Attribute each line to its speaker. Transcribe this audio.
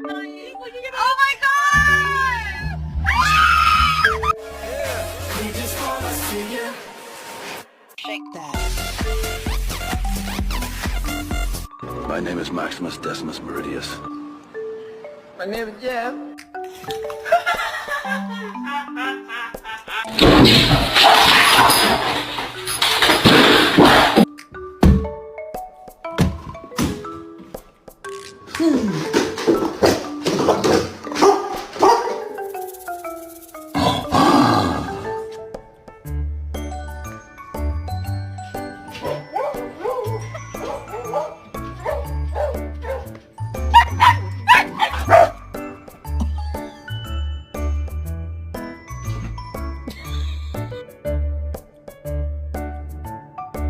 Speaker 1: Oh my god! Shake that.
Speaker 2: My name is Maximus Decimus Meridius.
Speaker 3: My name is Jeff.